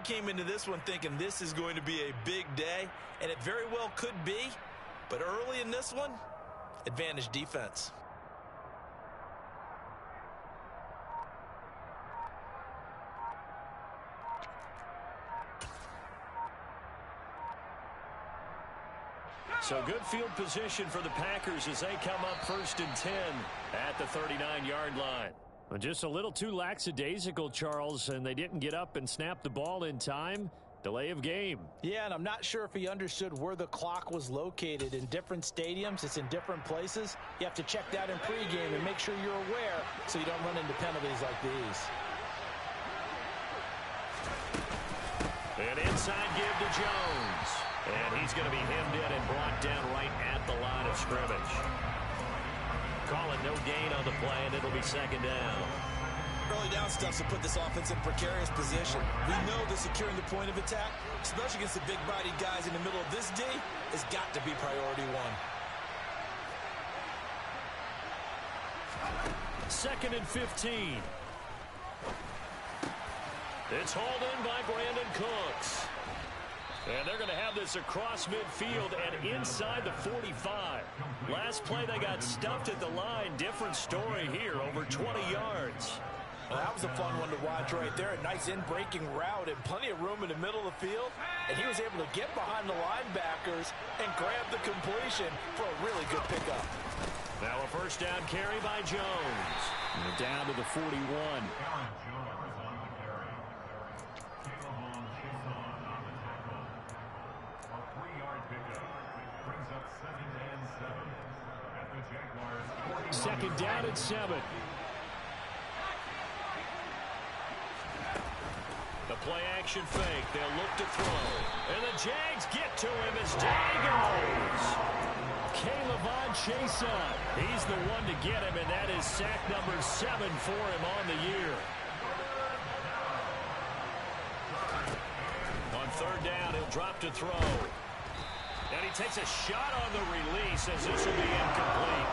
came into this one thinking this is going to be a big day, and it very well could be. But early in this one, advantage defense. So good field position for the Packers as they come up 1st and 10 at the 39-yard line. Well, just a little too lackadaisical, Charles, and they didn't get up and snap the ball in time. Delay of game. Yeah, and I'm not sure if he understood where the clock was located. In different stadiums, it's in different places. You have to check that in pregame and make sure you're aware so you don't run into penalties like these. An inside give to Jones. And he's going to be hemmed in and brought down right at the line of scrimmage. Call it no gain on the play, and it'll be 2nd down. Early down stuff to put this offense in precarious position. We know that securing the point of attack, especially against the big-bodied guys in the middle of this D, has got to be priority one. 2nd and 15. It's hauled in by Brandon Cooks. And they're going to have this across midfield and inside the 45. Last play, they got stuffed at the line. Different story here, over 20 yards. Well, that was a fun one to watch right there. A nice in-breaking route and plenty of room in the middle of the field. And he was able to get behind the linebackers and grab the completion for a really good pickup. Now a 1st down carry by Jones. And down to the 41. Second down and 7. The play action fake. They'll look to throw. And the Jags get to him as down goes. K'Lavon Chaisson. He's the one to get him, and that is sack number 7 for him on the year. On 3rd down, he'll drop to throw. And he takes a shot on the release as this will be incomplete.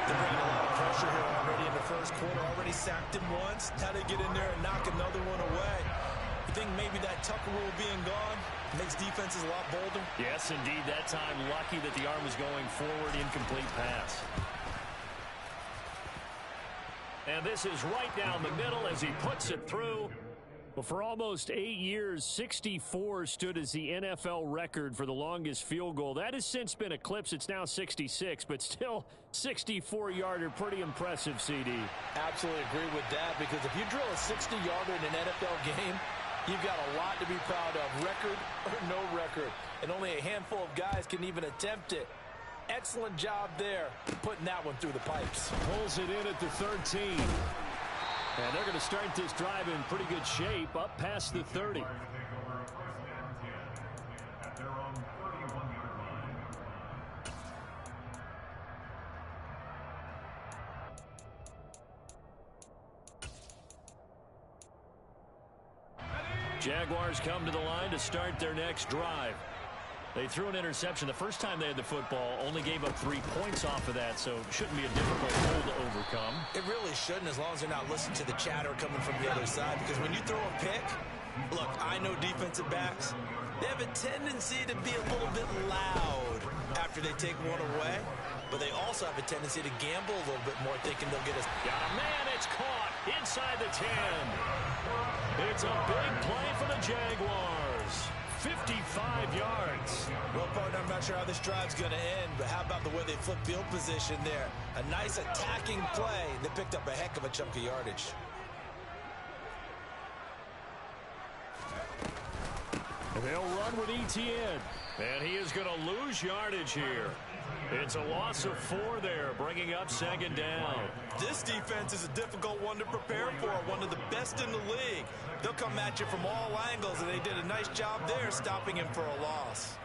They're bringing a lot of pressure here already in the 1st quarter. Already sacked him once. Now they get in there and knock another one away. You think maybe that Tucker rule being gone makes defenses a lot bolder? Yes, indeed. That time lucky that the arm was going forward. Incomplete pass. And this is right down the middle as he puts it through. Well, for almost 8 years, 64 stood as the NFL record for the longest field goal. That has since been eclipsed. It's now 66, but still 64-yarder. Pretty impressive, CD. Absolutely agree with that, because if you drill a 60-yarder in an NFL game, you've got a lot to be proud of, record or no record. And only a handful of guys can even attempt it. Excellent job there, putting that one through the pipes. Pulls it in at the 13. And they're going to start this drive in pretty good shape, up past the 30. Jaguars come to the line to start their next drive. They threw an interception the first time they had the football, only gave up 3 points off of that, so it shouldn't be a difficult hole to overcome. It really shouldn't, as long as they're not listening to the chatter coming from the other side, because when you throw a pick, look, I know defensive backs, they have a tendency to be a little bit loud after they take one away, but they also have a tendency to gamble a little bit more, thinking they'll get us. Got a man, it's caught inside the 10. It's a big play for the Jaguars. 55 yards. Well, partner, I'm not sure how this drive's going to end, but how about the way they flip field position there? A nice attacking play. They picked up a heck of a chunk of yardage. They'll run with ETN. And he is going to lose yardage here. It's a loss of 4 there, bringing up 2nd down. This defense is a difficult one to prepare for, one of the best in the league. They'll come at you from all angles, and they did a nice job there stopping him for a loss.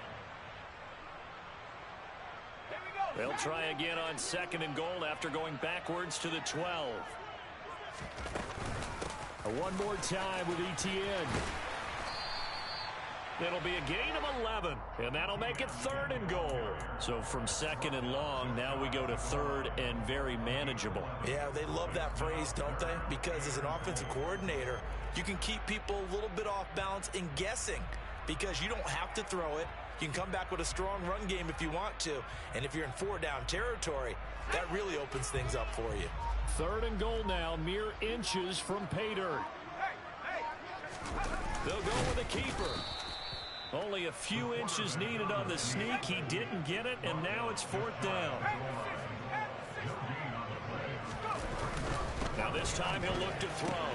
They'll try again on 2nd and goal after going backwards to the 12. One more time with ETN. It'll be a gain of 11, and that'll make it 3rd and goal. So from 2nd and long, now we go to 3rd and very manageable. Yeah, they love that phrase, don't they? Because as an offensive coordinator, you can keep people a little bit off balance and guessing because you don't have to throw it. You can come back with a strong run game if you want to. And if you're in 4-down territory, that really opens things up for you. 3rd and goal now, mere inches from pay dirt. They'll go with the keeper. Only a few inches needed on the sneak. He didn't get it, and now it's 4th down. Now this time he'll look to throw.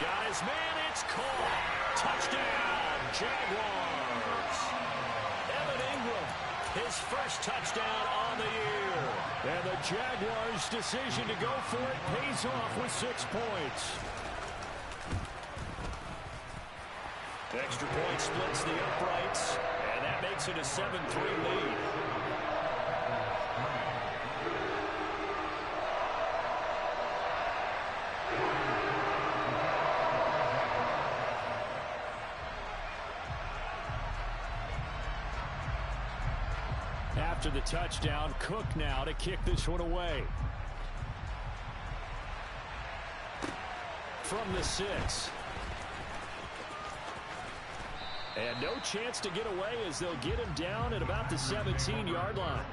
Got his man, it's caught. Touchdown, Jaguars. Evan Ingram, his first touchdown on the year. And the Jaguars' decision to go for it pays off with 6 points. Extra point splits the uprights, and that makes it a 7-3 lead. After the touchdown, Cook now to kick this one away. From the 6. And no chance to get away as they'll get him down at about the 17-yard line.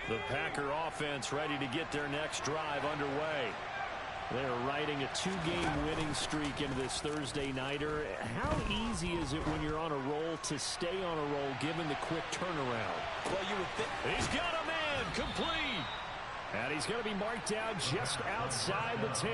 The Packer offense ready to get their next drive underway. They're riding a two-game winning streak into this Thursday nighter. How easy is it when you're on a roll to stay on a roll given the quick turnaround? Well, you would think. He's got a man complete. And he's going to be marked down just outside the 10.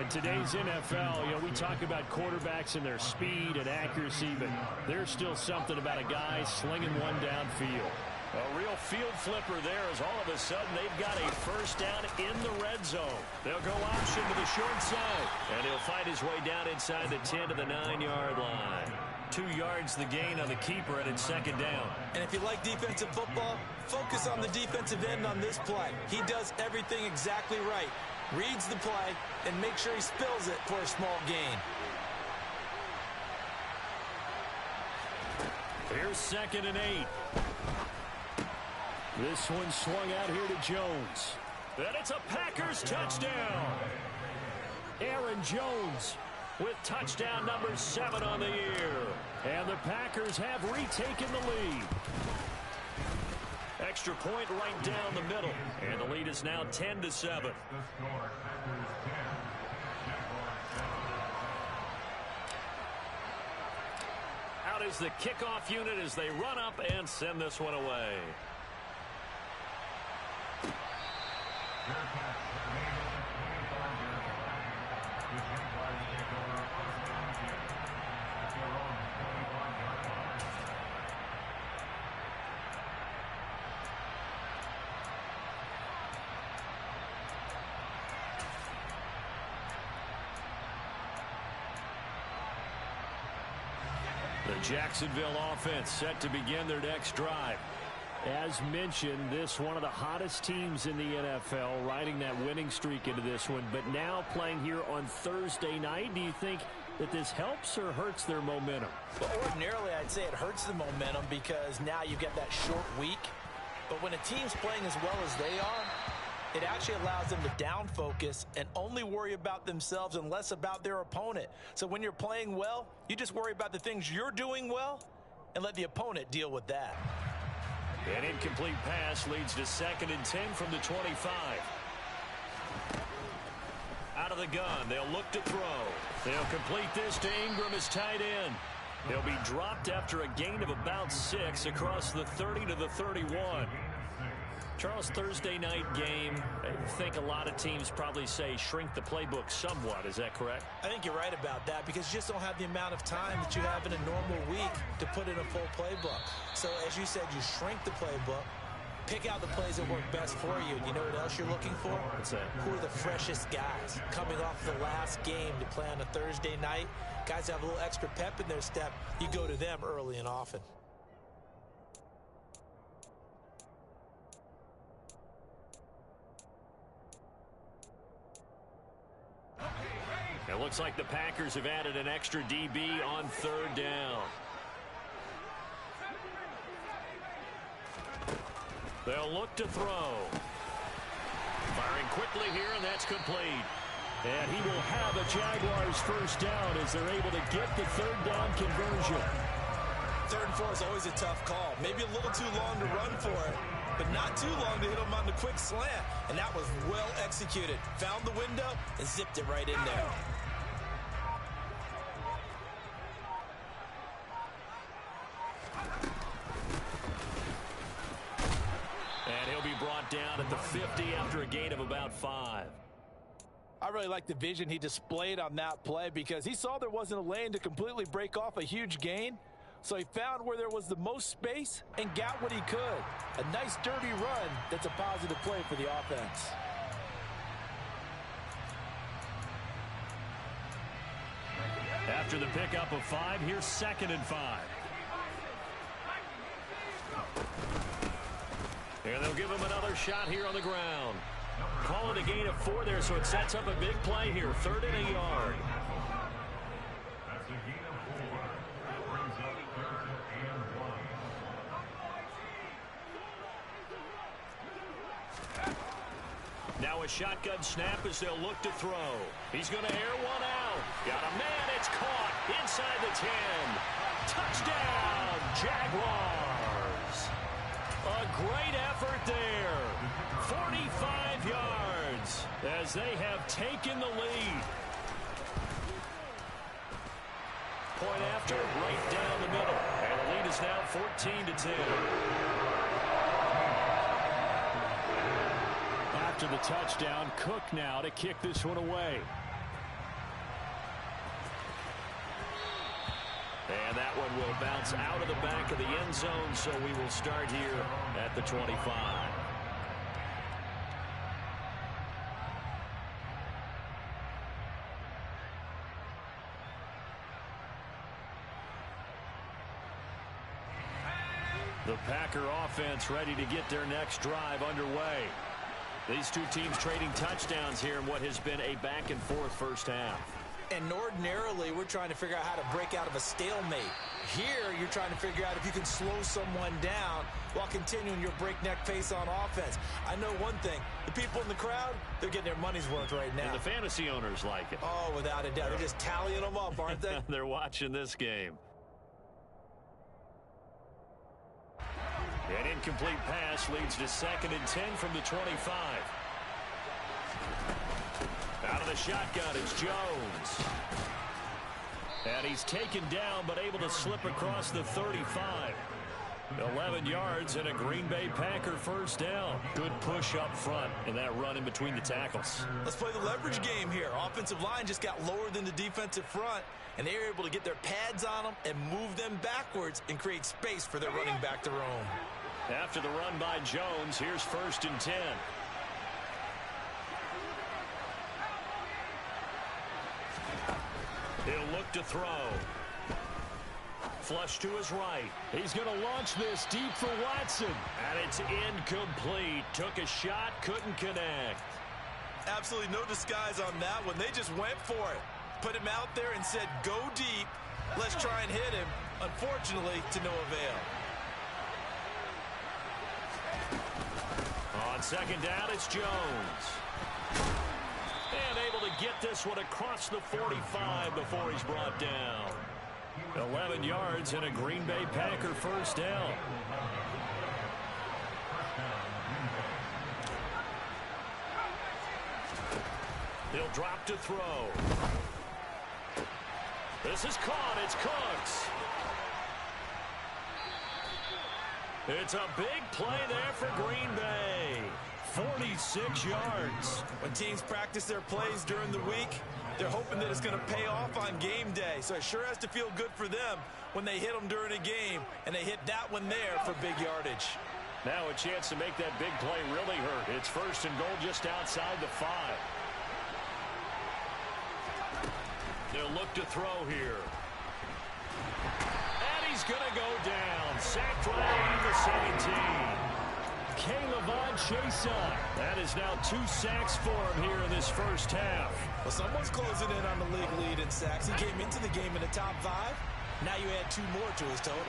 In today's NFL, we talk about quarterbacks and their speed and accuracy, but there's still something about a guy slinging one downfield. A real field flipper there as all of a sudden they've got a first down in the red zone. They'll go option to the short side, and he'll find his way down inside the 10 to the 9-yard line. 2 yards the gain on the keeper, and it's second down. And if you like defensive football, focus on the defensive end on this play. He does everything exactly right. Reads the play and make sure he spills it for a small gain. Here's 2nd and 8. This one swung out here to Jones. And it's a Packers touchdown. Aaron Jones with touchdown number 7 on the year. And the Packers have retaken the lead. Extra point right down the middle. And the lead is now 10-7. Out is the kickoff unit as they run up and send this one away. The Jacksonville offense set to begin their next drive. As mentioned, this one of the hottest teams in the NFL, riding that winning streak into this one, but now playing here on Thursday night. Do you think that this helps or hurts their momentum? Well, ordinarily, I'd say it hurts the momentum because now you get that short week. But when a team's playing as well as they are, it actually allows them to down focus and only worry about themselves and less about their opponent. So when you're playing well, you just worry about the things you're doing well and let the opponent deal with that. An incomplete pass leads to 2nd and 10 from the 25. Out of the gun, they'll look to throw. They'll complete this to Ingram as tight end. He'll be dropped after a gain of about 6 across the 30 to the 31. Charles, Thursday night game, I think a lot of teams probably say shrink the playbook somewhat. Is that correct? I think you're right about that because you just don't have the amount of time that you have in a normal week to put in a full playbook. So as you said, you shrink the playbook, pick out the plays that work best for you. And you know what else you're looking for? What's that? Who are the freshest guys coming off the last game to play on a Thursday night? Guys have a little extra pep in their step. You go to them early and often. It looks like the Packers have added an extra DB on 3rd down. They'll look to throw. Firing quickly here, and that's complete. And he will have a Jaguars first down as they're able to get the 3rd down conversion. 3rd and 4 is always a tough call. Maybe a little too long to run for it, but not too long to hit him on the quick slant. And that was well executed. Found the window and zipped it right in there. And he'll be brought down at the 50 after a gain of about 5. I really like the vision he displayed on that play because he saw there wasn't a lane to completely break off a huge gain. So he found where there was the most space and got what he could. A nice dirty run that's a positive play for the offense. After the pickup of 5, here's 2nd and 5. And they'll give him another shot here on the ground. Call it a gain of 4 there, so it sets up a big play here. 3rd and a yard. Now a shotgun snap as they'll look to throw. He's going to air one out. Got a man. It's caught inside the 10. Touchdown, Jaguars. A great effort there. 45 yards as they have taken the lead. Point after, right down the middle. And the lead is now 14-10. After the touchdown, Cook now to kick this one away. And that one will bounce out of the back of the end zone, so we will start here at the 25. The Packer offense ready to get their next drive underway. These two teams trading touchdowns here in what has been a back-and-forth first half. And ordinarily, we're trying to figure out how to break out of a stalemate. Here, you're trying to figure out if you can slow someone down while continuing your breakneck pace on offense. I know one thing. The people in the crowd, they're getting their money's worth right now. And the fantasy owners like it. Oh, without a doubt. They're just tallying them up, aren't they? They're watching this game. An incomplete pass leads to 2nd and 10 from the 25. Out of the shotgun, it's Jones. And he's taken down, but able to slip across the 35. 11 yards and a Green Bay Packer first down. Good push up front in that run in between the tackles. Let's play the leverage game here. Offensive line just got lower than the defensive front, and they were able to get their pads on them and move them backwards and create space for their running back to roam. After the run by Jones, here's 1st and 10. He'll look to throw. Flush to his right. He's going to launch this deep for Watson. And it's incomplete. Took a shot, couldn't connect. Absolutely no disguise on that one. They just went for it. Put him out there and said, go deep. Let's try and hit him. Unfortunately, to no avail. On 2nd down, it's Jones. And able to get this one across the 45 before he's brought down. 11 yards and a Green Bay Packer first down. He'll drop to throw. This is caught. It's Cooks. It's a big play there for Green Bay. 46 yards. When teams practice their plays during the week, they're hoping that it's going to pay off on game day. So it sure has to feel good for them when they hit them during a game, and they hit that one there for big yardage. Now a chance to make that big play really hurt. It's 1st and goal just outside the 5. They'll look to throw here. And he's going to go down. Sacked right around the 17. Caleb Chason. That is now 2 sacks for him here in this first half. Well, someone's closing in on the league lead in sacks. He came into the game in the top 5. Now you add 2 more to his total.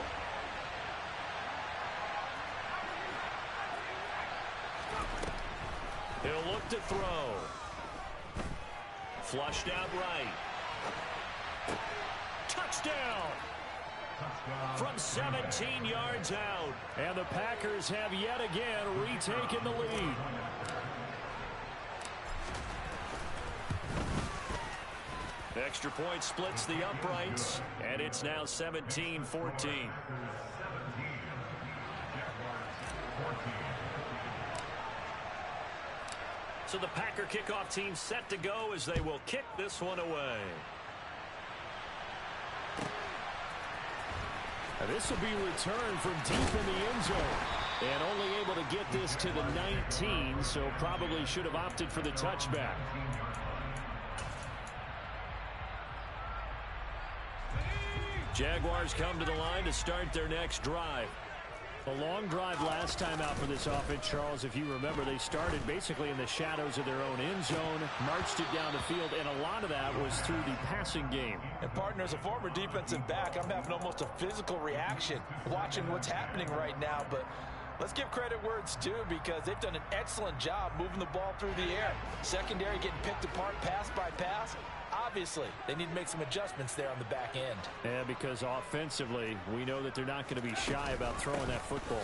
He'll look to throw. Flushed out right. Touchdown! From 17 yards out. And the Packers have yet again retaken the lead. Extra point splits the uprights, and it's now 17-14. So the Packer kickoff team set to go as they will kick this one away. And this will be returned from deep in the end zone. And only able to get this to the 19, so probably should have opted for the touchback. Jaguars come to the line to start their next drive. A long drive last time out for this offense, Charles. If you remember, they started basically in the shadows of their own end zone, marched it down the field, and a lot of that was through the passing game. And partner, as a former defensive back, I'm having almost a physical reaction watching what's happening right now. But let's give credit where it's due, because they've done an excellent job moving the ball through the air. Secondary getting picked apart pass by pass. Obviously, they need to make some adjustments there on the back end. Yeah, because offensively, we know that they're not going to be shy about throwing that football.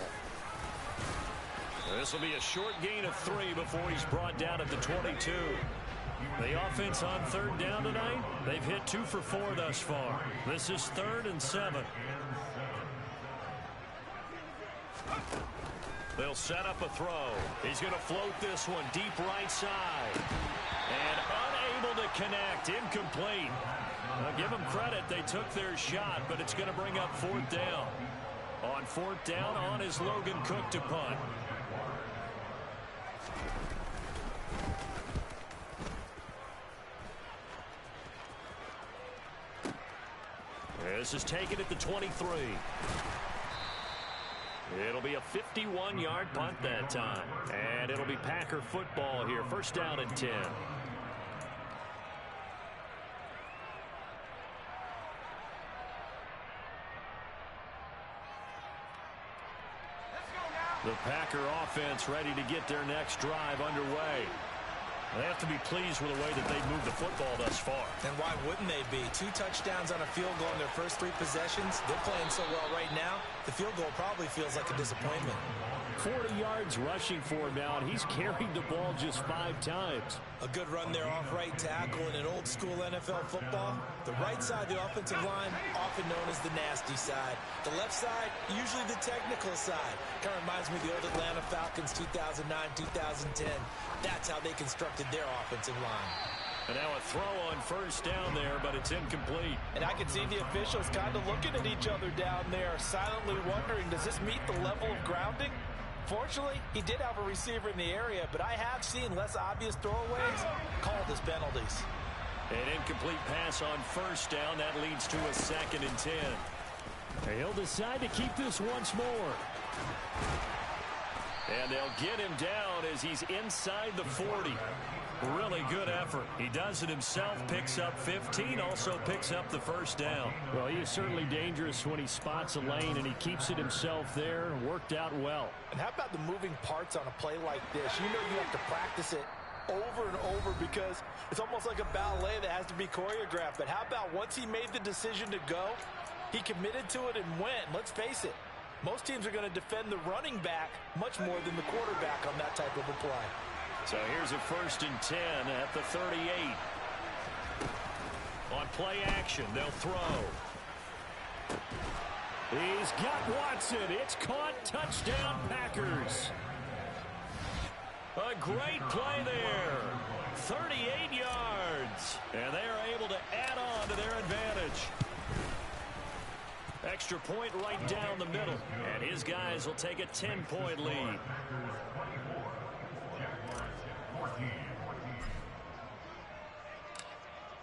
This will be a short gain of 3 before he's brought down at the 22. The offense on third down tonight, they've hit 2 for 4 thus far. This is 3rd and 7. They'll set up a throw. He's going to float this one deep right side. And unable to connect. Incomplete. Now give them credit. They took their shot, but it's going to bring up 4th down. On 4th down, on is Logan Cook to punt. This is taken at the 23. It'll be a 51-yard punt that time. And it'll be Packer football here. 1st down and 10. The Packer offense ready to get their next drive underway. They have to be pleased with the way that they've moved the football thus far. And why wouldn't they be? 2 touchdowns on a field goal in their first 3 possessions. They're playing so well right now, the field goal probably feels like a disappointment. 40 yards rushing for him now, and he's carried the ball just 5 times. A good run there off right tackle in an old-school NFL football. The right side of the offensive line, often known as the nasty side. The left side, usually the technical side. Kind of reminds me of the old Atlanta Falcons 2009, 2010. That's how they constructed their offensive line. And now a throw on 1st down there, but it's incomplete. And I can see the officials kind of looking at each other down there, silently wondering, does this meet the level of grounding? Fortunately, he did have a receiver in the area, but I have seen less obvious throwaways called as penalties. An incomplete pass on 1st down. That leads to a 2nd and 10. He'll decide to keep this once more. And they'll get him down as he's inside the 40. Really good effort. He does it himself, picks up 15, also picks up the 1st down. Well, he is certainly dangerous when he spots a lane, and he keeps it himself there. Worked out well. And how about the moving parts on a play like this? You know you have to practice it over and over because it's almost like a ballet that has to be choreographed. But how about once he made the decision to go, he committed to it and went. Let's face it, most teams are going to defend the running back much more than the quarterback on that type of a play. So here's a 1st and 10 at the 38. On play action, they'll throw. He's got Watson. It's caught. Touchdown, Packers. A great play there. 38 yards. And they are able to add on to their advantage. Extra point right down the middle. And his guys will take a 10-point lead.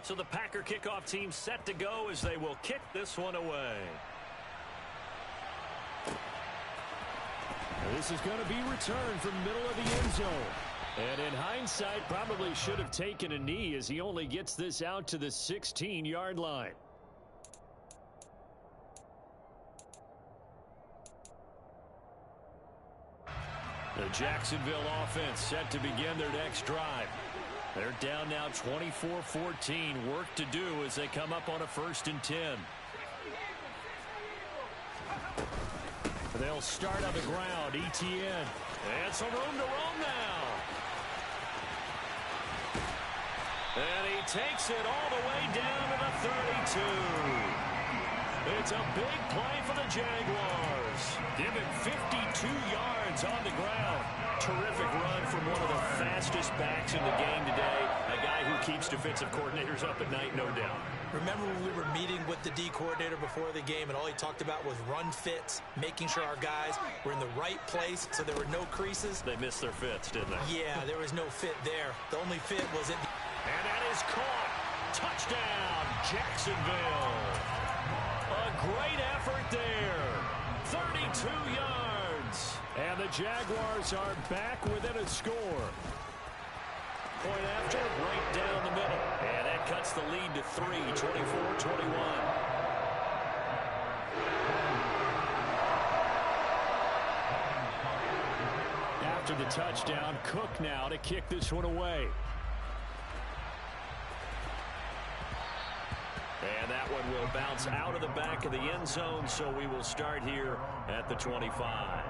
So the Packer kickoff team set to go as they will kick this one away. This is going to be returned from middle of the end zone. And in hindsight, probably should have taken a knee as he only gets this out to the 16-yard line. The Jacksonville offense set to begin their next drive. They're down now 24-14. Work to do as they come up on a 1st and 10. They'll start on the ground. ETN. And some room to roam now. And he takes it all the way down to the 32. It's a big play for the Jaguars. Give him 52 yards on the ground. Terrific run from one of the fastest backs in the game today. A guy who keeps defensive coordinators up at night, no doubt. Remember when we were meeting with the D coordinator before the game and all he talked about was run fits, making sure our guys were in the right place so there were no creases? They missed their fits, didn't they? Yeah, there was no fit there. The only fit was in the... And that is caught. Touchdown, Jacksonville. A great effort there. 32 yards. And the Jaguars are back within a score. Point after, right down the middle. And that cuts the lead to 3, 24-21. After the touchdown, Cook now to kick this one away. And that one will bounce out of the back of the end zone, so we will start here at the 25.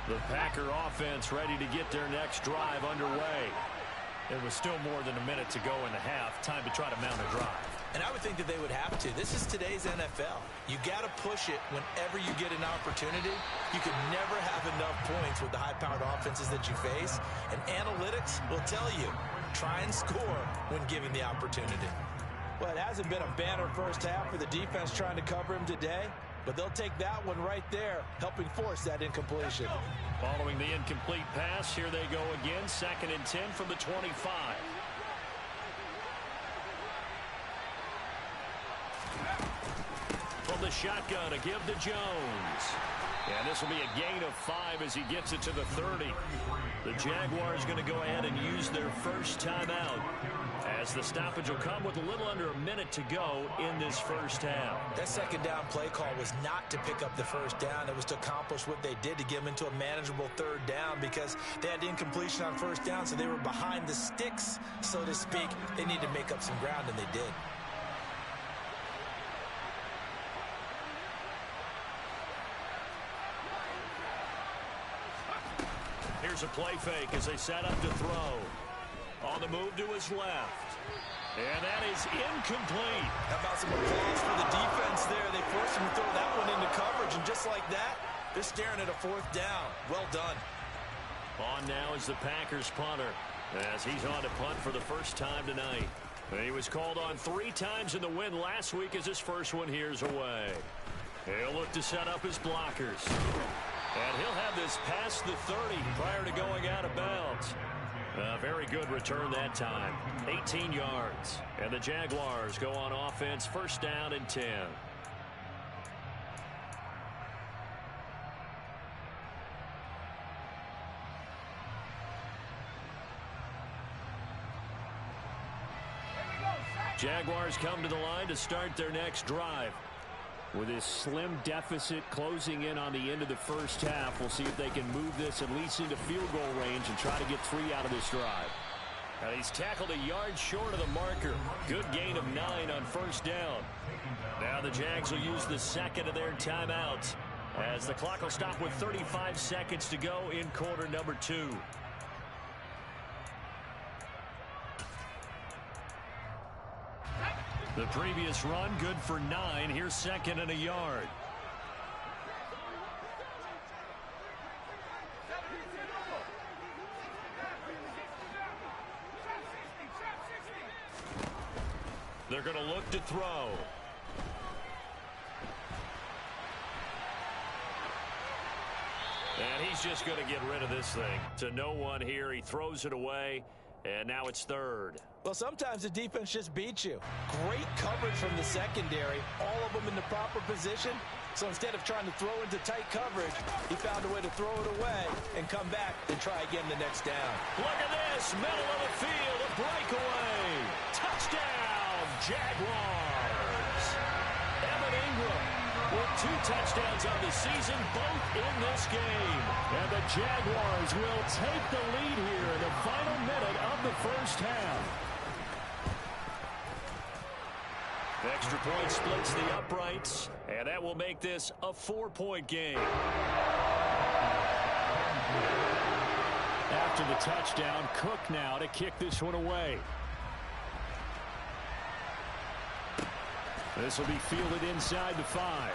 The Packer offense ready to get their next drive underway. It was still more than a minute to go in the half. Time to try to mount a drive. And I would think that they would have to. This is today's NFL. You got to push it whenever you get an opportunity. You can never have enough points with the high-powered offenses that you face. And analytics will tell you, try and score when given the opportunity. Well, it hasn't been a banner first half for the defense trying to cover him today, but they'll take that one right there, helping force that incompletion. Following the incomplete pass, here they go again, 2nd and 10 from the 25. From the shotgun, a give to Jones. And this will be a gain of 5 as he gets it to the 30. The Jaguars going to go ahead and use their first timeout, as the stoppage will come with a little under a minute to go in this first half. That second down play call was not to pick up the first down. It was to accomplish what they did, to get them into a manageable third down, because they had incompletion on first down, so they were behind the sticks, so to speak. They needed to make up some ground, and they did. Here's a play fake as they set up to throw. On the move to his left. And that is incomplete. How about some applause for the defense there? They forced him to throw that one into coverage, and just like that, they're staring at a 4th down. Well done. On now is the Packers punter, as he's on to punt for the first time tonight. He was called on 3 times in the win last week, as his first one here's away. He'll look to set up his blockers. And he'll have this past the 30 prior to going out of bounds. A very good return that time. 18 yards. And the Jaguars go on offense, 1st down and 10. Jaguars come to the line to start their next drive. With this slim deficit closing in on the end of the first half, we'll see if they can move this at least into field goal range and try to get 3 out of this drive. And he's tackled a yard short of the marker. Good gain of 9 on 1st down. Now the Jags will use the second of their timeouts, as the clock will stop with 35 seconds to go in quarter number 2. The previous run good for 9. Here's 2nd and a yard. They're going to look to throw. And he's just going to get rid of this thing to no one here. He throws it away, and now it's 3rd. Well, sometimes the defense just beats you. Great coverage from the secondary, all of them in the proper position. So instead of trying to throw into tight coverage, he found a way to throw it away and come back and try again the next down. Look at this, middle of the field, a breakaway. Touchdown, Jaguars. Evan Ingram with 2 touchdowns on the season, both in this game. And the Jaguars will take the lead here in the final minute of the first half. Extra point splits the uprights, and that will make this a 4-point game. After the touchdown, Cook now to kick this one away. This will be fielded inside the 5.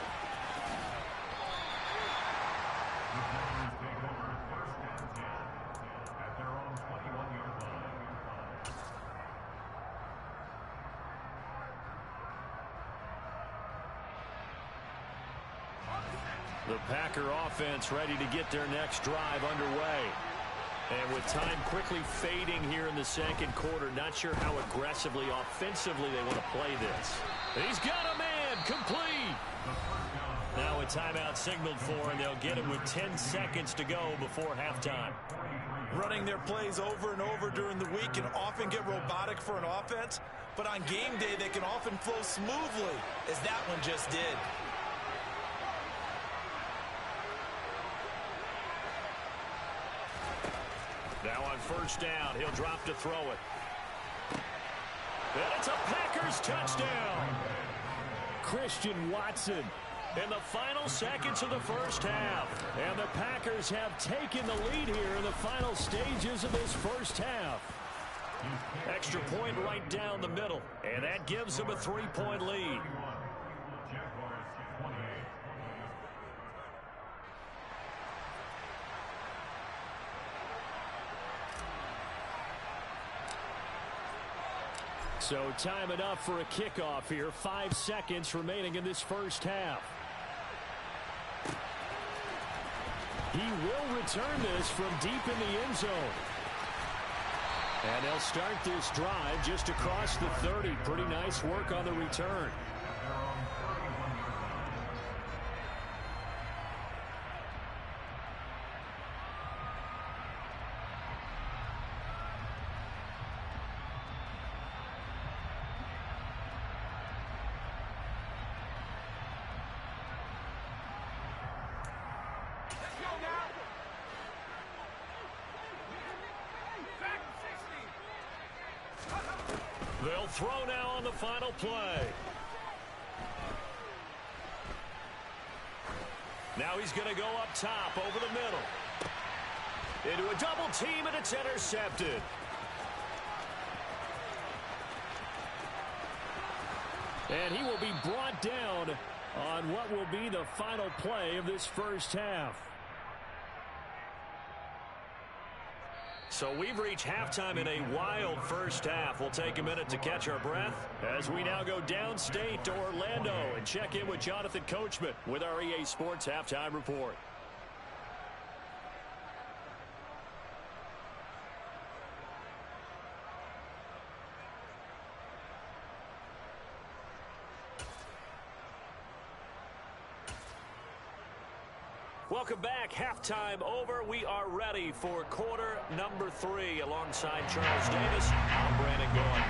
The Packer offense ready to get their next drive underway. And with time quickly fading here in the second quarter, not sure how aggressively, offensively they want to play this. He's got a man, complete. Now a timeout signaled for, and they'll get it with 10 seconds to go before halftime. Running their plays over and over during the week can often get robotic for an offense, but on game day they can often flow smoothly, as that one just did. Now on 1st down, he'll drop to throw it. And it's a Packers touchdown. Christian Watson in the final seconds of the first half. And the Packers have taken the lead here in the final stages of this first half. Extra point right down the middle, and that gives them a 3-point lead. So time enough for a kickoff here. 5 seconds remaining in this first half. He will return this from deep in the end zone. And they'll start this drive just across the 30. Pretty nice work on the return. They'll throw now on the final play. Now he's going to go up top over the middle. Into a double team, and it's intercepted. And he will be brought down on what will be the final play of this first half. So we've reached halftime in a wild first half. We'll take a minute to catch our breath as we now go downstate to Orlando and check in with Jonathan Coachman with our EA Sports Halftime Report. Welcome back. Halftime over. We are ready for quarter number 3. Alongside Charles Davis, I'm Brandon Gordon.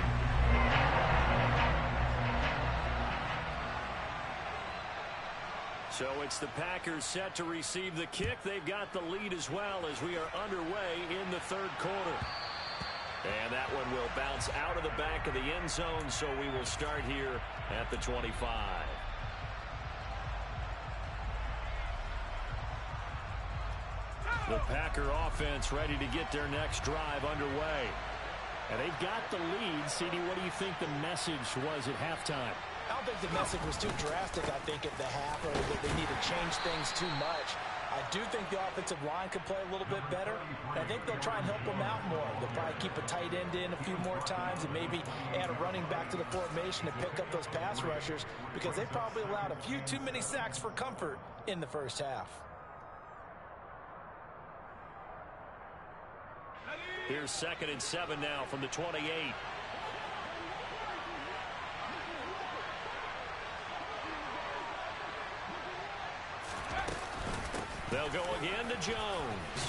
So it's the Packers set to receive the kick. They've got the lead as well as we are underway in the third quarter. And that one will bounce out of the back of the end zone, so we will start here at the 25. The Packer offense ready to get their next drive underway. And they've got the lead. CD, what do you think the message was at halftime? I don't think the message was too drastic, I think, at the half, or that they need to change things too much. I do think the offensive line could play a little bit better. I think they'll try and help them out more. They'll probably keep a tight end in a few more times and maybe add a running back to the formation to pick up those pass rushers, because they probably allowed a few too many sacks for comfort in the first half. Here's 2nd and 7 now from the 28. They'll go again to Jones.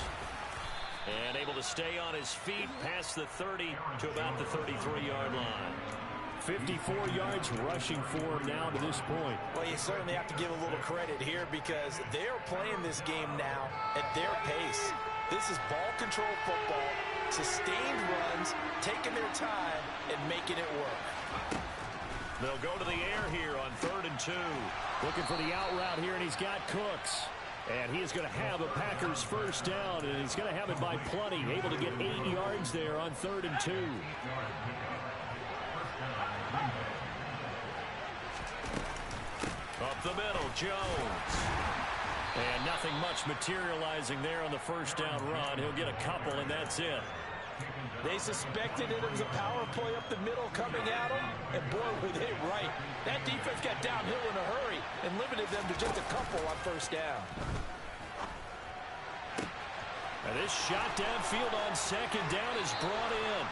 And able to stay on his feet past the 30 to about the 33-yard line. 54 yards rushing for him now to this point. Well, you certainly have to give a little credit here, because they're playing this game now at their pace. This is ball control football, sustained runs, taking their time and making it work. They'll go to the air here on 3rd and 2. Looking for the out route here, and he's got Cooks. And he is going to have a Packers first down, and he's going to have it by plenty. Able to get 8 yards there on 3rd and 2. Up the middle, Jones. And nothing much materializing there on the first down run. He'll get a couple, and that's it. They suspected it was a power play up the middle coming at them, and boy, were they right. That defense got downhill in a hurry and limited them to just a couple on first down. And this shot downfield on 2nd down is brought in.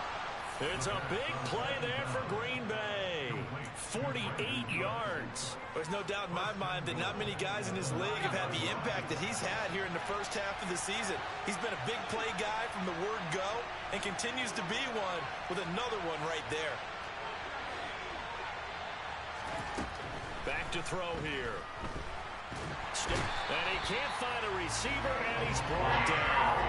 It's a big play there for Green Bay. 48 yards. There's no doubt in my mind that not many guys in this league have had the impact that he's had here in the first half of the season. He's been a big play guy from the word go and continues to be one with another one right there. Back to throw here. And he can't find a receiver, and he's brought down.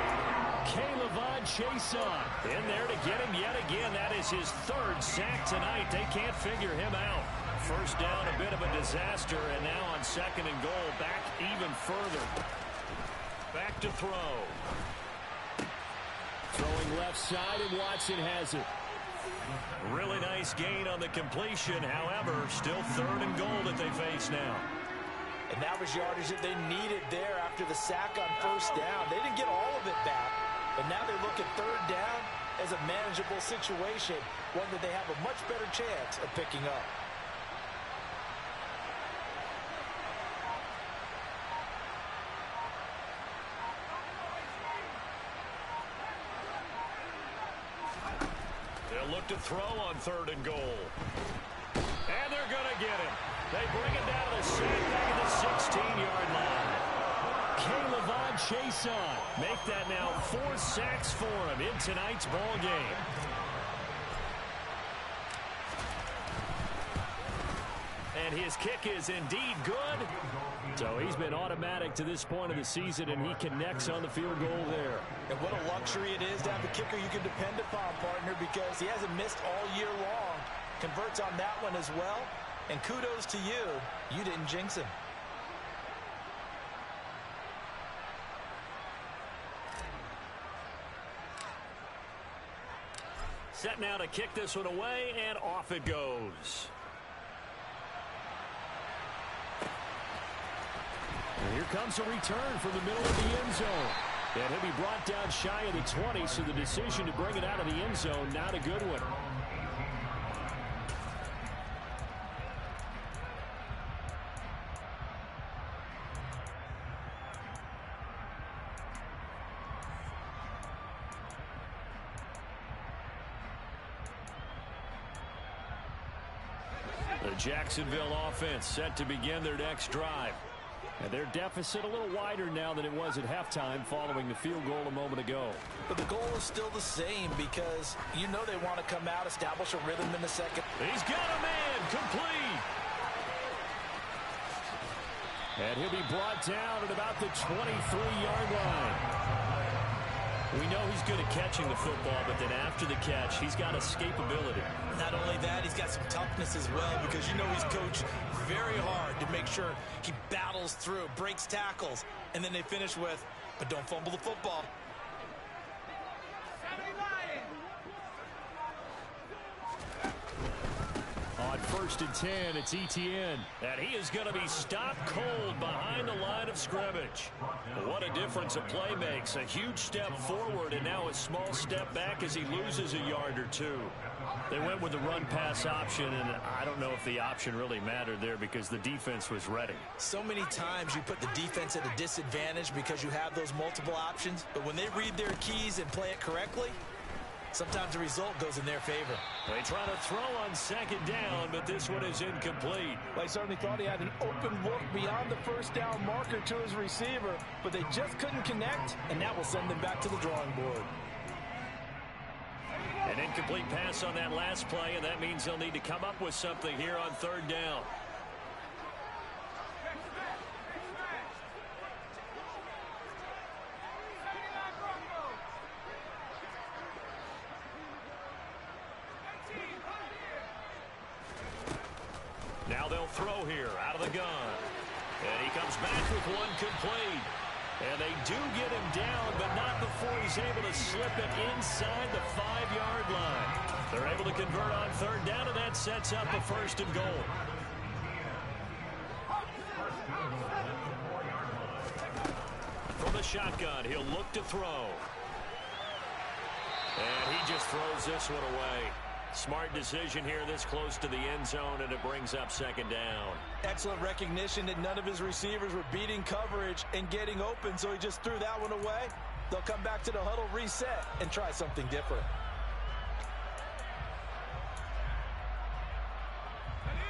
Caleb Chason in there to get him yet again. That is his 3rd sack tonight. They can't figure him out. first down, a bit of a disaster, and now on second and goal, back even further. Back to throw. Throwing left side, and Watson has it. Really nice gain on the completion. However, still third and goal that they face now. And that was yardage that they needed there after the sack on first down. They didn't get all of it back, but now they look at third down as a manageable situation, one that they have a much better chance of picking up. They'll look to throw on third and goal. And they're going to get him. They bring him down to the sack back at the 16-yard line. Caleb Chason make that now 4 sacks for him in tonight's ball game. And his kick is indeed good. So he's been automatic to this point of the season, and he connects on the field goal there. And what a luxury it is to have a kicker you can depend upon, partner, because he hasn't missed all year long. Converts on that one as well. And kudos to you. You didn't jinx him. Set now to kick this one away, and off it goes. And here comes a return from the middle of the end zone. And he'll be brought down shy of the 20, so the decision to bring it out of the end zone, not a good one. The Jacksonville offense set to begin their next drive. And their deficit a little wider now than it was at halftime following the field goal a moment ago. But the goal is still the same because you know they want to come out, establish a rhythm in the second. He's got a man complete. And he'll be brought down at about the 23-yard line. We know he's good at catching the football, but then after the catch, he's got escapability. Not only that, he's got some toughness as well, because you know he's coached very hard to make sure he battles through, breaks tackles, and then they finish with, but don't fumble the football. On 1st and 10, it's Etienne. And he is going to be stopped cold behind the line of scrimmage. What a difference a play makes. A huge step forward and now a small step back as he loses a yard or two. They went with the run-pass option, and I don't know if the option really mattered there because the defense was ready. So many times you put the defense at a disadvantage because you have those multiple options, but when they read their keys and play it correctly, sometimes the result goes in their favor. They try to throw on second down, but this one is incomplete. They certainly thought he had an open look beyond the first down marker to his receiver, but they just couldn't connect, and that will send them back to the drawing board. An incomplete pass on that last play, and that means they'll need to come up with something here on third down. Now they'll throw here out of the gun. And he comes back with one complete. And they do get him down, but not before he's able to slip it inside the 5-yard line. They're able to convert on third down, and that sets up a 1st and goal. From the shotgun, he'll look to throw. And he just throws this one away. Smart decision here this close to the end zone, and it brings up second down. Excellent recognition that none of his receivers were beating coverage and getting open, so he just threw that one away. They'll come back to the huddle, reset, and try something different.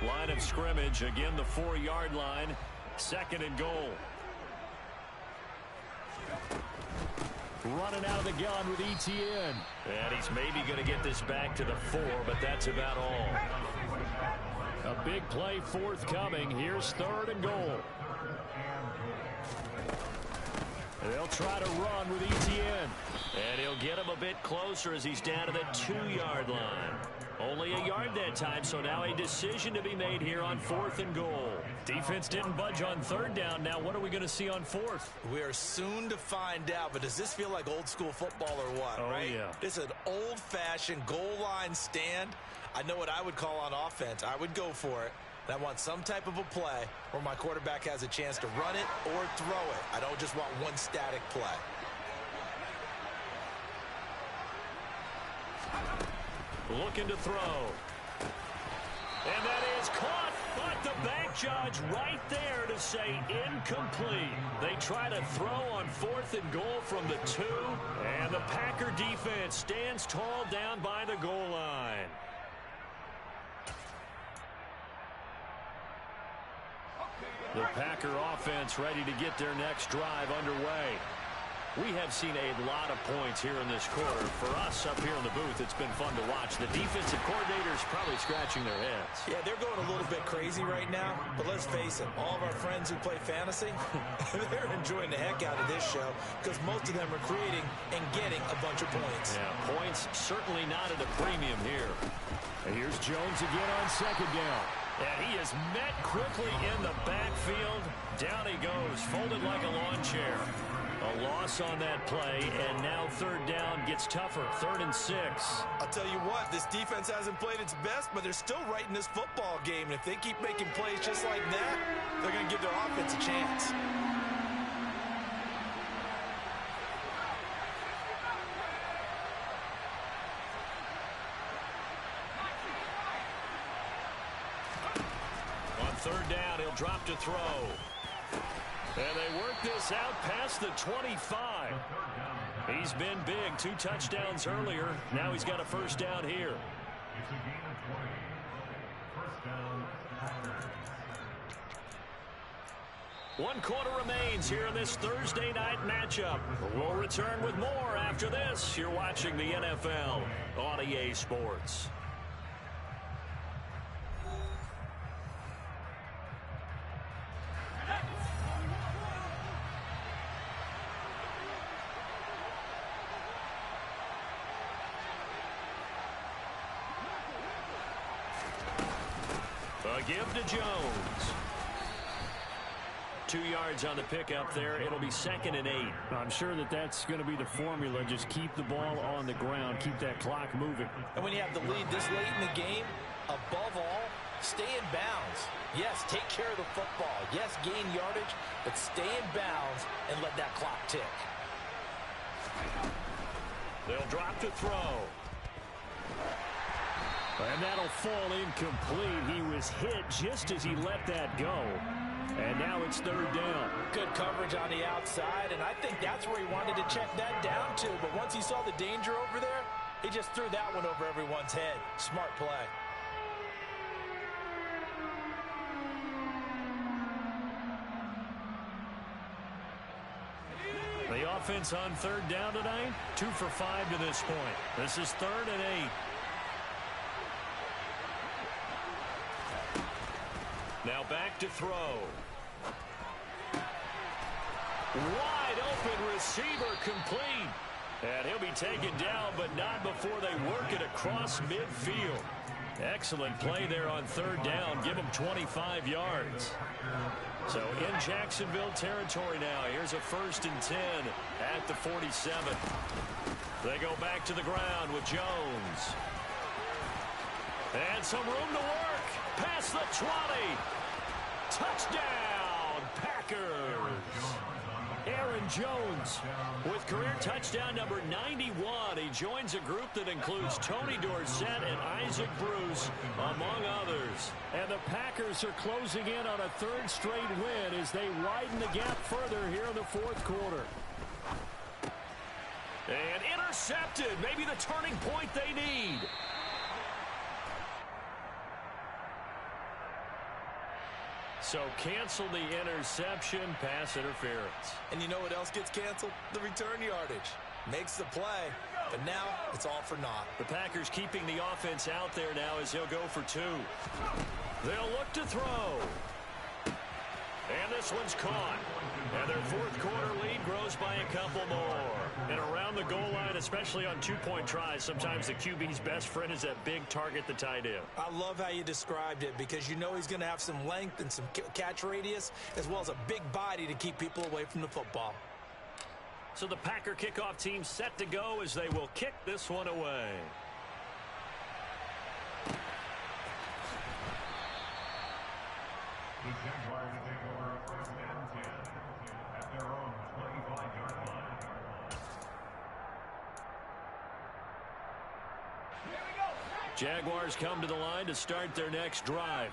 Line of scrimmage, again the 4-yard line, 2nd and goal. Running out of the gun with Etienne. And he's maybe going to get this back to the 4, but that's about all. A big play forthcoming. Here's 3rd and goal. They'll try to run with ETN. And he'll get him a bit closer as he's down to the 2-yard line. Only a yard that time, so now a decision to be made here on 4th and goal. Defense didn't budge on 3rd down. Now what are we going to see on 4th? We are soon to find out, but does this feel like old school football or what, right? Yeah. This is an old-fashioned goal line stand. I know what I would call on offense. I would go for it. And I want some type of a play where my quarterback has a chance to run it or throw it. I don't just want one static play. Looking to throw. And that is caught, but the bank judge right there to say incomplete. They try to throw on 4th and goal from the 2, and the Packer defense stands tall down by the goal line. The Packer offense ready to get their next drive underway. We have seen a lot of points here in this quarter. For us up here in the booth, it's been fun to watch. The defensive coordinators probably scratching their heads. Yeah, they're going a little bit crazy right now, but let's face it, all of our friends who play fantasy, they're enjoying the heck out of this show because most of them are creating and getting a bunch of points. Yeah, points certainly not at a premium here. And here's Jones again on 2nd down. And he is met quickly in the backfield. Down he goes, folded like a lawn chair. A loss on that play, and now 3rd down gets tougher. 3rd and 6. I'll tell you what, this defense hasn't played its best, but they're still right in this football game. And if they keep making plays just like that, they're going to give their offense a chance. On 3rd down, he'll drop to throw. And they work this out past the 25. He's been big. 2 touchdowns earlier. Now he's got a 1st down here. One quarter remains here in this Thursday night matchup. We'll return with more after this. You're watching the NFL on EA Sports. A give to Jones. 2 yards on the pickup there. It'll be 2nd and 8. I'm sure that's going to be the formula. Just keep the ball on the ground. Keep that clock moving. And when you have the lead this late in the game, above all, stay in bounds. Yes, take care of the football. Yes, gain yardage, but stay in bounds and let that clock tick. They'll drop to throw. And that'll fall incomplete. He was hit just as he let that go. And now it's 3rd down. Good coverage on the outside, and I think that's where he wanted to check that down to. But once he saw the danger over there, he just threw that one over everyone's head. Smart play. The offense on 3rd down tonight, 2 for 5 to this point. This is 3rd and 8. Now back to throw. Wide open receiver complete. And he'll be taken down, but not before they work it across midfield. Excellent play there on 3rd down. Give him 25 yards. So in Jacksonville territory now. Here's a 1st and 10 at the 47. They go back to the ground with Jones. And some room to work. Past the 20. Touchdown, Packers. Aaron Jones with career touchdown number 91. He joins a group that includes Tony Dorsett and Isaac Bruce, among others. And the Packers are closing in on a 3rd straight win as they widen the gap further here in the 4th quarter. And intercepted. Maybe the turning point they need. So cancel the interception, pass interference. And you know what else gets canceled? The return yardage. Makes the play, but now it's all for naught. The Packers keeping the offense out there now as he'll go for 2. They'll look to throw. And the this one's caught. And their fourth quarter lead grows by a couple more. And around the goal line, especially on two-point tries, sometimes the QB's best friend is that big target, the tight end. I love how you described it because you know he's going to have some length and some catch radius as well as a big body to keep people away from the football. So the Packer kickoff team set to go as they will kick this one away. The Jaguars take over first and 10 at their own 25-yard line. Jaguars come to the line to start their next drive.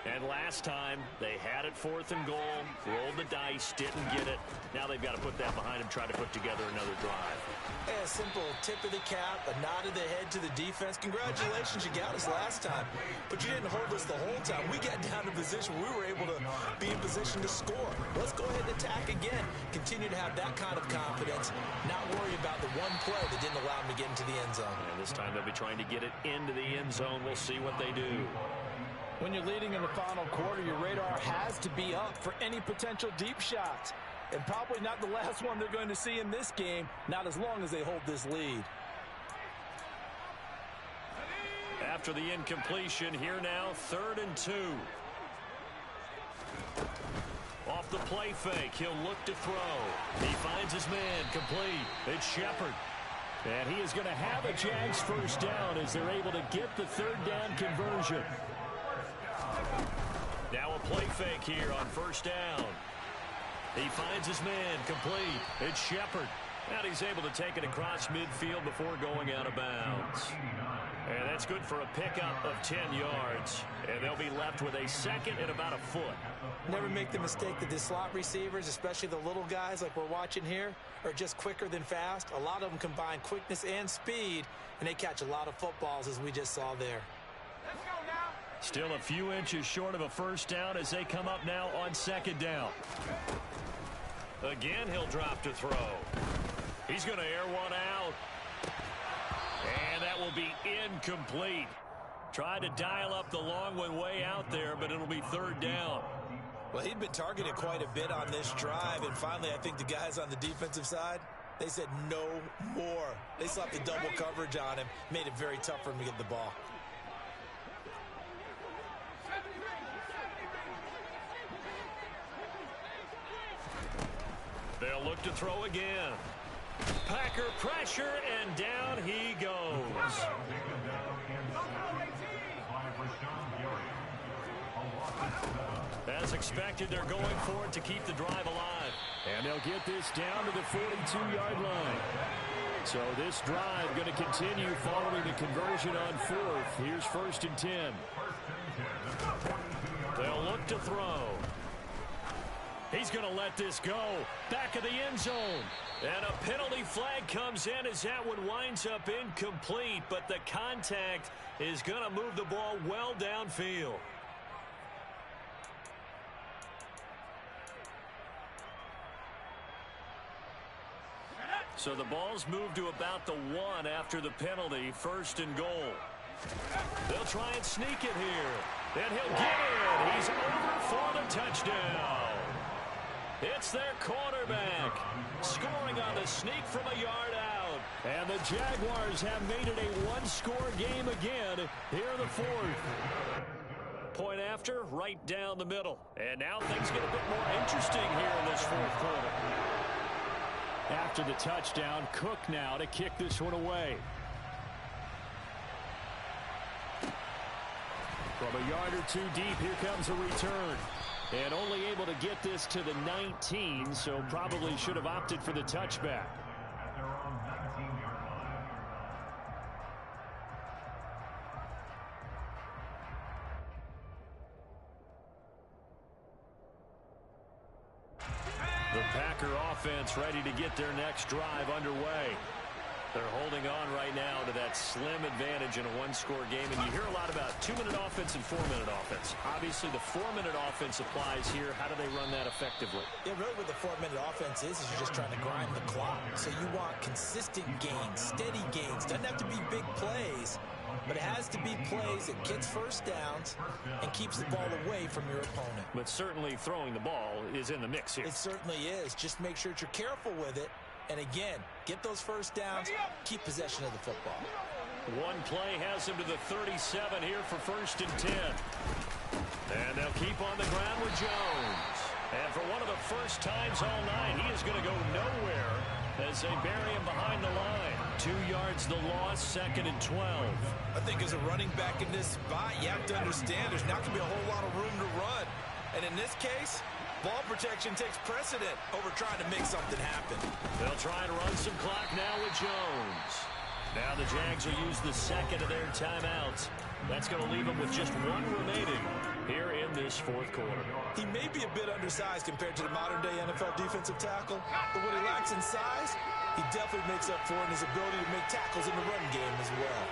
And last time, they had it 4th and goal, rolled the dice, didn't get it. Now they've got to put that behind them, try to put together another drive. A simple tip of the cap, a nod of the head to the defense. Congratulations, you got us last time. But you didn't hold us the whole time. We got down to position. We were able to be in position to score. Let's go ahead and attack again. Continue to have that kind of confidence. Not worry about the one play that didn't allow them to get into the end zone. And this time they'll be trying to get it into the end zone. We'll see what they do. When you're leading in the final quarter, your radar has to be up for any potential deep shots. And probably not the last one they're going to see in this game, not as long as they hold this lead. After the incompletion, here now, 3rd and 2. Off the play fake, he'll look to throw. He finds his man, complete. It's Shepard. And he is going to have a Jags first down as they're able to get the 3rd down conversion. Now a play fake here on 1st down. He finds his man, complete. It's Shepard. And he's able to take it across midfield before going out of bounds. And that's good for a pickup of 10 yards. And they'll be left with a 2nd and about a foot. Never make the mistake that the slot receivers, especially the little guys like we're watching here, are just quicker than fast. A lot of them combine quickness and speed, and they catch a lot of footballs as we just saw there. Still a few inches short of a first down as they come up now on 2nd down. Again, he'll drop to throw. He's going to air one out. And that will be incomplete. Tried to dial up the long one way out there, but it'll be 3rd down. Well, he'd been targeted quite a bit on this drive, and finally I think the guys on the defensive side, they said no more. They slapped the double coverage on him, made it very tough for him to get the ball. They'll look to throw again. Packer pressure, and down he goes. As expected, they're going for it to keep the drive alive. And they'll get this down to the 42-yard line. So this drive going to continue following the conversion on 4th. Here's 1st and 10. They'll look to throw. He's going to let this go. Back of the end zone. And a penalty flag comes in as that one winds up incomplete. But the contact is going to move the ball well downfield. So the ball's moved to about the 1 after the penalty. 1st and goal. They'll try and sneak it here. And he'll get it. He's over for the touchdown. It's their quarterback scoring on the sneak from a yard out. And the Jaguars have made it a one-score game again here in the 4th. Point after, right down the middle. And now things get a bit more interesting here in this 4th quarter. After the touchdown, Cook now to kick this one away. From a yard or 2 deep, here comes a return. And only able to get this to the 19, so probably should have opted for the touchback. The Packer offense ready to get their next drive underway. They're holding on right now to that slim advantage in a one-score game. And you hear a lot about 2-minute offense and 4-minute offense. Obviously, the 4-minute offense applies here. How do they run that effectively? Yeah, really what the 4-minute offense is you're just trying to grind the clock. So you want consistent gains, steady gains. Doesn't have to be big plays, but it has to be plays that gets first downs and keeps the ball away from your opponent. But certainly throwing the ball is in the mix here. It certainly is. Just make sure that you're careful with it. And again, get those first downs, keep possession of the football. One play has him to the 37 here for 1st and 10. And they'll keep on the ground with Jones. And for one of the first times all night, he is going to go nowhere as they bury him behind the line. 2 yards the loss, 2nd and 12. I think as a running back in this spot, you have to understand there's not going to be a whole lot of room to run. And in this case, ball protection takes precedent over trying to make something happen. They'll try and run some clock now with Jones. Now the Jags will use the second of their timeouts. That's going to leave them with just 1 remaining here in this 4th quarter. He may be a bit undersized compared to the modern-day NFL defensive tackle, but what he lacks in size, he definitely makes up for in his ability to make tackles in the run game as well.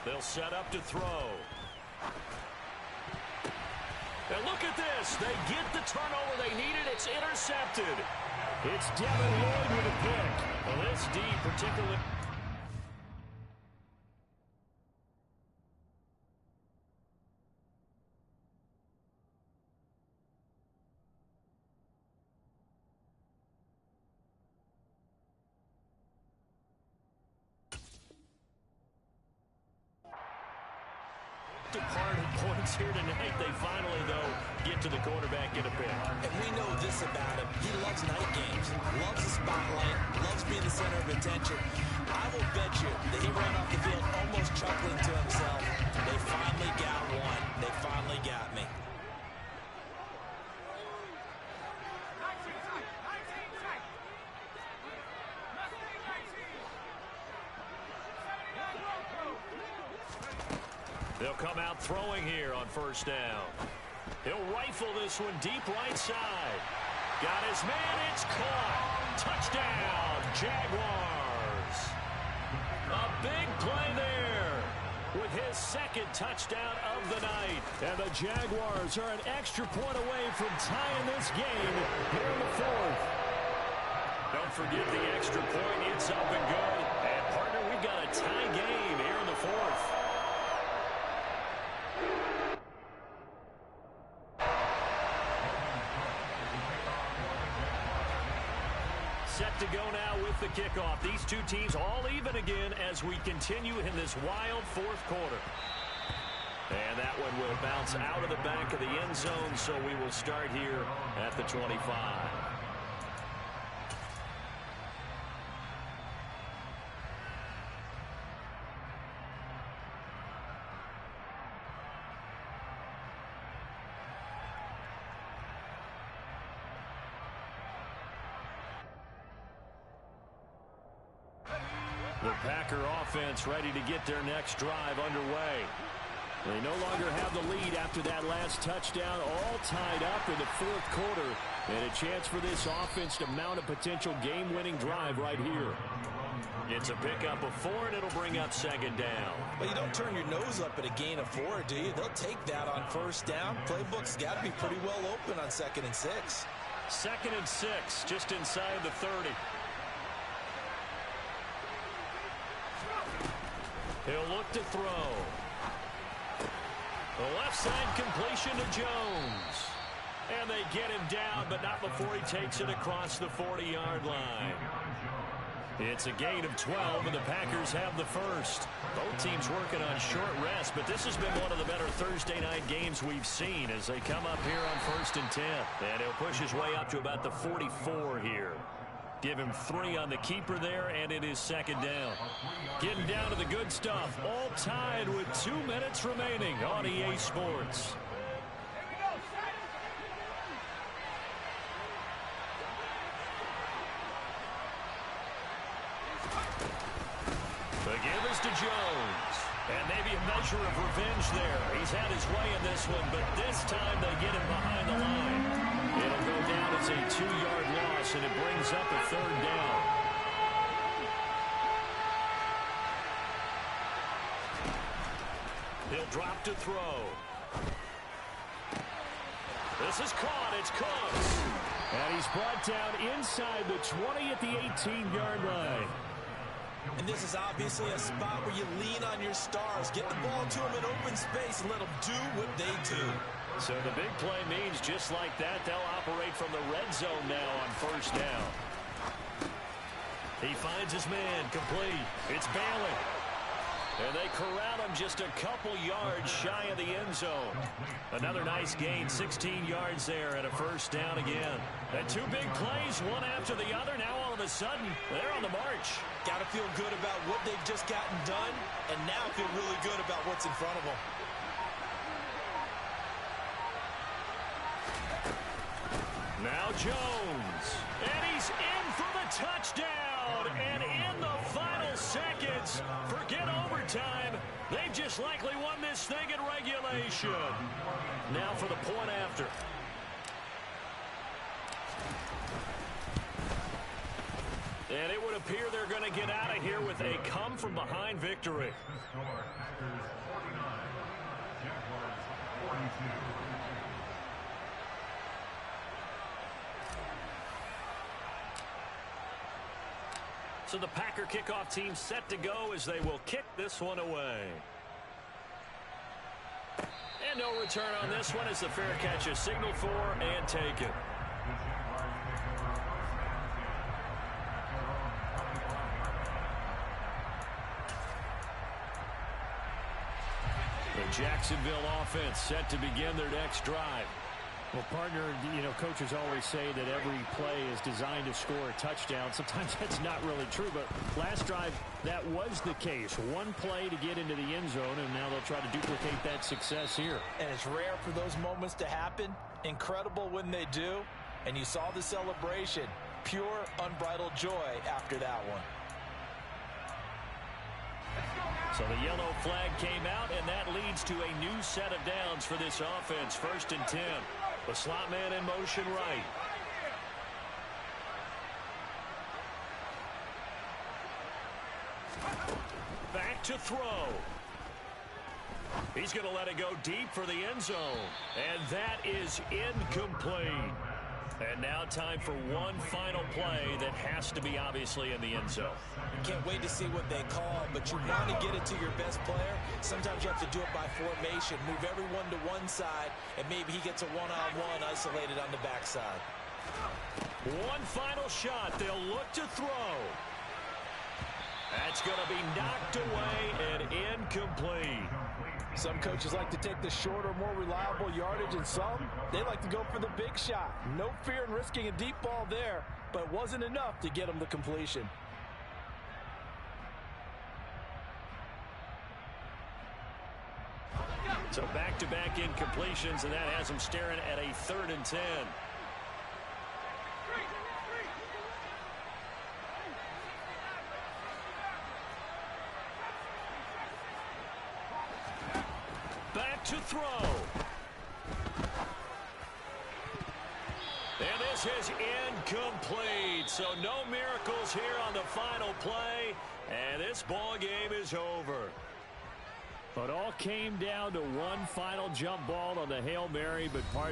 They'll set up to throw. And look at this. They get the turnover they needed. It's intercepted. It's Devin Lloyd with a pick. Well, this D particularly... departed points here tonight. They finally, though, get to the quarterback in a pick. And we know this about him. He loves night games, loves the spotlight, loves being the center of attention. I will bet you that he ran off the field almost chuckling to himself. They finally got one. They finally got me. They'll come out throwing here on 1st down. He'll rifle this one deep right side. Got his man. It's caught. Touchdown, Jaguars. A big play there with his 2nd touchdown of the night. And the Jaguars are an extra point away from tying this game here in the 4th. Don't forget the extra point. It's up and good. And, partner, we've got a tie game here in the 4th. Set to go now with the kickoff. These two teams all even again as we continue in this wild 4th quarter. And that one will bounce out of the back of the end zone, so we will start here at the 25. The Packer offense ready to get their next drive underway. They no longer have the lead after that last touchdown, all tied up in the 4th quarter. And a chance for this offense to mount a potential game-winning drive right here. It's a pickup of 4, and it'll bring up 2nd down. Well, you don't turn your nose up at a gain of 4, do you? They'll take that on 1st down. Playbook's got to be pretty well open on 2nd and 6. 2nd and 6, just inside the 30. He'll look to throw. The left side completion to Jones. And they get him down, but not before he takes it across the 40-yard line. It's a gain of 12, and the Packers have the first. Both teams working on short rest, but this has been one of the better Thursday night games we've seen as they come up here on 1st and 10. And he'll push his way up to about the 44 here. Give him 3 on the keeper there, and it is 2nd down. Getting down to the good stuff. All tied with 2 minutes remaining on EA Sports. The give is to Jones. And maybe a measure of revenge there. He's had his way in this one, but this time they get him behind the line. It'll go down as a 2-yard loss, and it brings up a 3rd down. He'll drop to throw. The This is caught. It's close. And he's brought down inside the 20 at the 18-yard line. And this is obviously a spot where you lean on your stars. Get the ball to them in open space and let them do what they do. So the big play means just like that, they'll operate from the red zone now on first down. He finds his man, complete. It's Bailey. And they corral him just a couple yards shy of the end zone. Another nice gain, 16 yards there and a first down again. And two big plays, one after the other. Now all of a sudden, they're on the march. Got to feel good about what they've just gotten done, and now feel really good about what's in front of them. Now Jones. And he's in for the touchdown. And in the final seconds, forget overtime. They've just likely won this thing in regulation. Now for the point after. And it would appear they're going to get out of here with a come-from-behind victory. The score, Packers 49, Jaguars 42. So the Packer kickoff team set to go as they will kick this one away. And no return on this one as the fair catch is signaled for and taken. The Jacksonville offense set to begin their next drive. Well, partner, coaches always say that every play is designed to score a touchdown. Sometimes that's not really true, but last drive, that was the case. One play to get into the end zone, and now they'll try to duplicate that success here. And it's rare for those moments to happen. Incredible when they do. And you saw the celebration. Pure, unbridled joy after that one. So the yellow flag came out, and that leads to a new set of downs for this offense. 1st and 10. The slot man in motion right. Back to throw. He's going to let it go deep for the end zone. And that is incomplete. And now time for one final play that has to be obviously in the end zone. Can't wait to see what they call, but you want to get it to your best player. Sometimes you have to do it by formation. Move everyone to one side, and maybe he gets a one-on-one isolated on the backside. One final shot. They'll look to throw. That's going to be knocked away and incomplete. Some coaches like to take the shorter, more reliable yardage, and some, they like to go for the big shot. No fear in risking a deep ball there, but it wasn't enough to get them the completion. So back-to-back incompletions, and that has them staring at a 3rd and 10. Back to throw. And this is incomplete. So no miracles here on the final play. And this ball game is over. But all came down to one final jump ball on the Hail Mary, but partner,